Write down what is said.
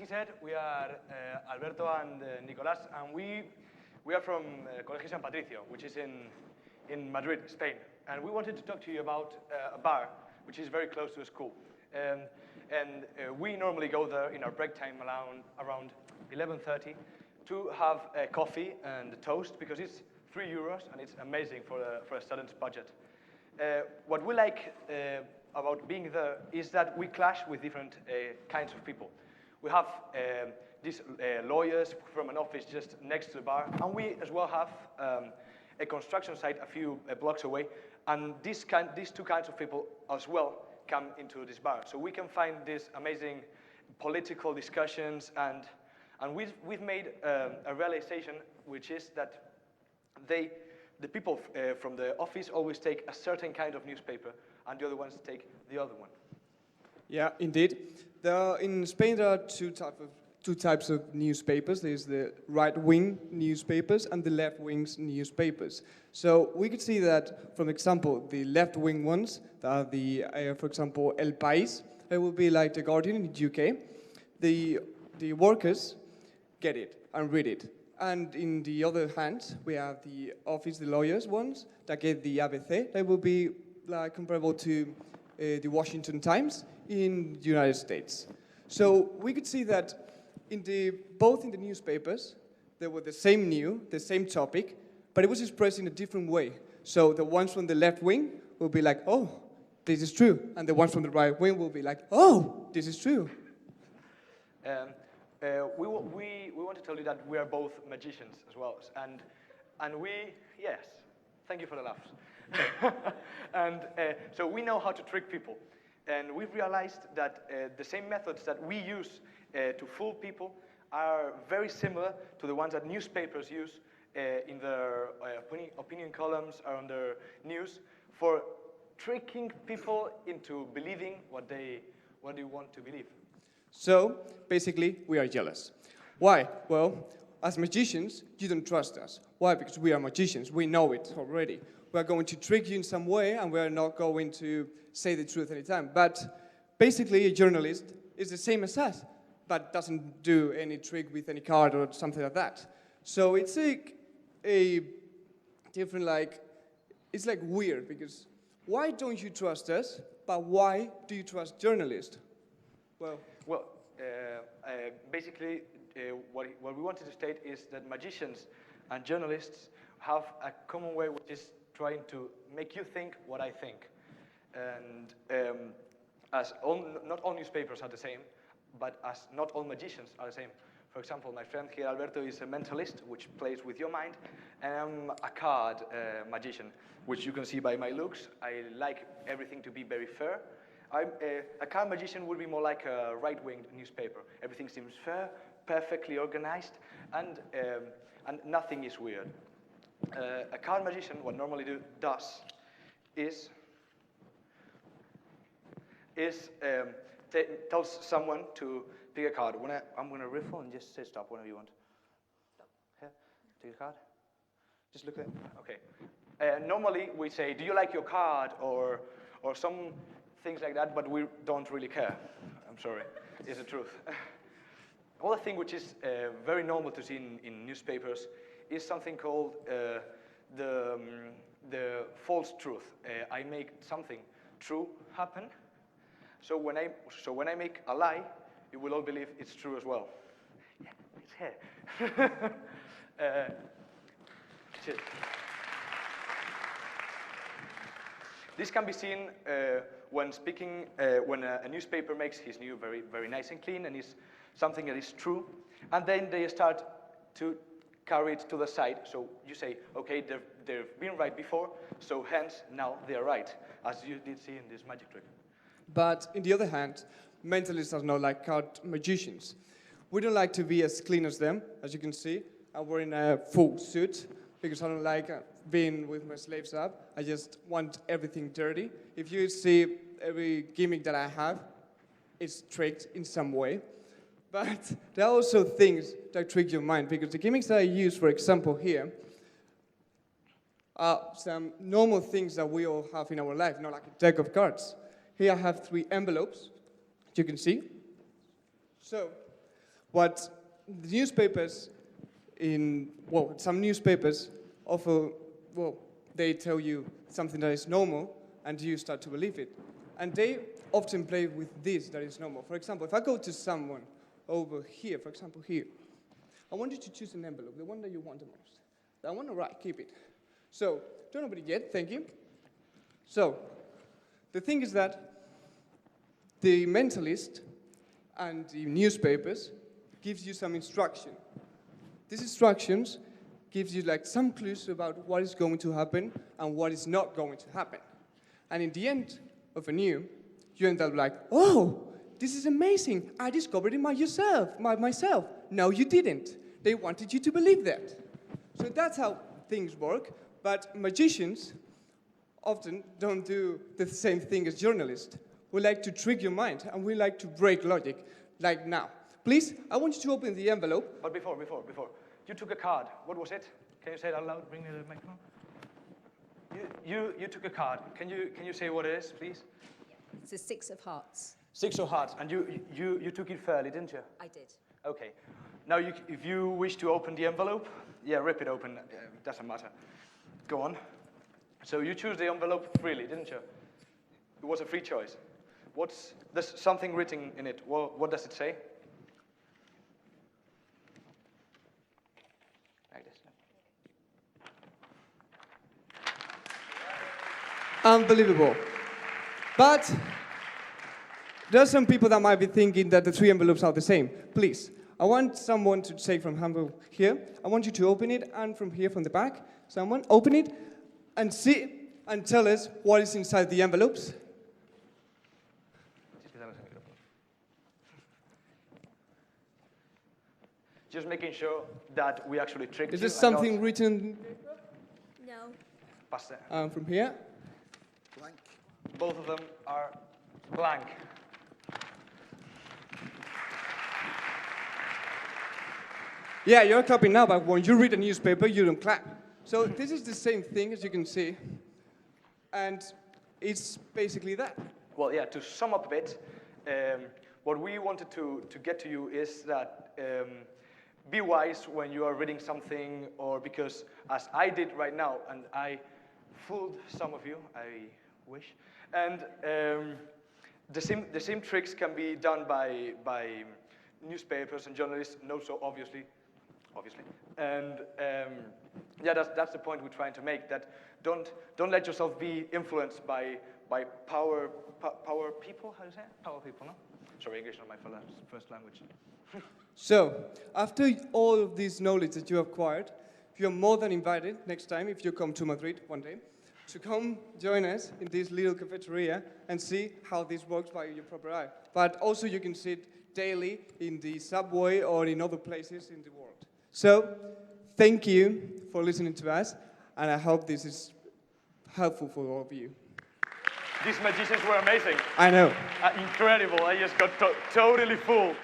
he said, we are Alberto and Nicolás, and we are from Colegio San Patricio, which is in Madrid, Spain. And we wanted to talk to you about a bar, which is very close to the school. We normally go there in our break time around 11:30 to have a coffee and a toast, because it's €3 and it's amazing for a student's budget. What we like about being there is that we clash with different kinds of people. We have these lawyers from an office just next to the bar, and we as well have a construction site a few blocks away, and these two kinds of people as well come into this bar. So we can find these amazing political discussions, and we've made a realization, which is that the people from the office always take a certain kind of newspaper, and the other ones take the other one. Yeah, indeed. In Spain, there are two types of newspapers. There's the right-wing newspapers and the left-wing newspapers. So we could see that, for example, the left-wing ones, that are for example, El País, it will be like The Guardian in the UK. The workers get it and read it. And in the other hand, we have the office, the lawyers ones, that get the ABC. They will be like comparable to the Washington Times in the United States. So we could see that both in the newspapers, there were the same topic, but it was expressed in a different way. So the ones from the left wing will be like, oh, this is true. And the ones from the right wing will be like, oh, this is true. We want to tell you that we are both magicians as well. And yes, thank you for the laughs. And so we know how to trick people. And we've realized that the same methods that we use to fool people are very similar to the ones that newspapers use in their opinion columns or on their news for tricking people into believing what they want to believe. So, basically, we are jealous. Why? Well, as magicians, you don't trust us. Why? Because we are magicians. We know it already. We are going to trick you in some way, and we are not going to say the truth anytime. But basically, a journalist is the same as us, but doesn't do any trick with any card or something like that. So it's a different, it's like weird, because why don't you trust us, but why do you trust journalists? Well, basically, what we wanted to state is that magicians and journalists have a common way, which is trying to make you think what I think. And not all newspapers are the same, but as not all magicians are the same. For example, my friend here, Alberto, is a mentalist, which plays with your mind, and I'm a card magician, which you can see by my looks. I like everything to be very fair. A card magician would be more like a right-wing newspaper. Everything seems fair, perfectly organized, and nothing is weird. A card magician, what normally does is tells someone to pick a card. I'm going to riffle and just say stop whenever you want. Here, take a card. Just look at it. Okay. Normally, we say, do you like your card? Or some things like that, but we don't really care. I'm sorry. It's the truth. Another thing which is very normal to see in newspapers is something called the false truth. I make something true happen. So when I make a lie, you will all believe it's true as well. Yeah, it's here. Shit. This can be seen when speaking, when a newspaper makes his news very, very nice and clean, and is something that is true, and then they start to carry it to the side. So you say, okay, they've been right before, so hence now they are right, as you did see in this magic trick. But on the other hand, mentalists are not like card magicians. We don't like to be as clean as them, as you can see. I'm wearing a full suit because I don't like being with my sleeves up. I just want everything dirty. If you see every gimmick that I have, it's tricked in some way. But there are also things that trick your mind, because the gimmicks that I use, for example, here, are some normal things that we all have in our life, not like a deck of cards. Here I have 3 envelopes, as you can see. So, What the newspapers some newspapers offer, they tell you something that is normal, and you start to believe it. And they often play with this that is normal. For example, if I go to someone over here, for example here, I want you to choose an envelope, the one that you want the most. That one, all right, keep it. So, don't open it yet, thank you. So, the thing is that the Mentalist and the newspapers gives you some instruction. These instructions gives you like some clues about what is going to happen and what is not going to happen. And in the end of a new, you end up like, oh, this is amazing. I discovered it myself. No, you didn't. They wanted you to believe that. So that's how things work. But magicians often don't do the same thing as journalists. We like to trick your mind, and we like to break logic, like now. Please, I want you to open the envelope. But before, you took a card. What was it? Can you say it out loud? Bring the microphone. You took a card. Can you say what it is, please? It's a 6 of hearts. 6 of hearts, and you took it fairly, didn't you? I did. Okay. Now, if you wish to open the envelope, yeah, rip it open. Doesn't matter. Go on. So you choose the envelope freely, didn't you? It was a free choice. There's something written in it. What does it say? Like this. Unbelievable. But there are some people that might be thinking that the 3 envelopes are the same. Please, I want someone to take from envelope here. I want you to open it, and from here, from the back, someone open it and see and tell us what is inside the envelopes. Just making sure that we actually tricked you. Is there something written? No. Pass it. From here? Blank. Both of them are blank. Yeah, you're clapping now, but when you read a newspaper, you don't clap. So this is the same thing, as you can see. And it's basically that. Well, yeah, to sum up a bit, what we wanted to get to you is that be wise when you are reading something, or because, as I did right now, and I fooled some of you, I wish, and the same tricks can be done by newspapers and journalists, not so obviously. And yeah, that's the point we're trying to make, that don't let yourself be influenced by power people, how do you say it? Power people, no? Sorry, English is not my first language. So, after all of this knowledge that you have acquired, you're more than invited next time, if you come to Madrid one day, to come join us in this little cafeteria and see how this works by your proper eye. But also you can see it daily in the subway or in other places in the world. So, thank you for listening to us, and I hope this is helpful for all of you. These magicians were amazing. I know. Incredible. I just got totally fooled.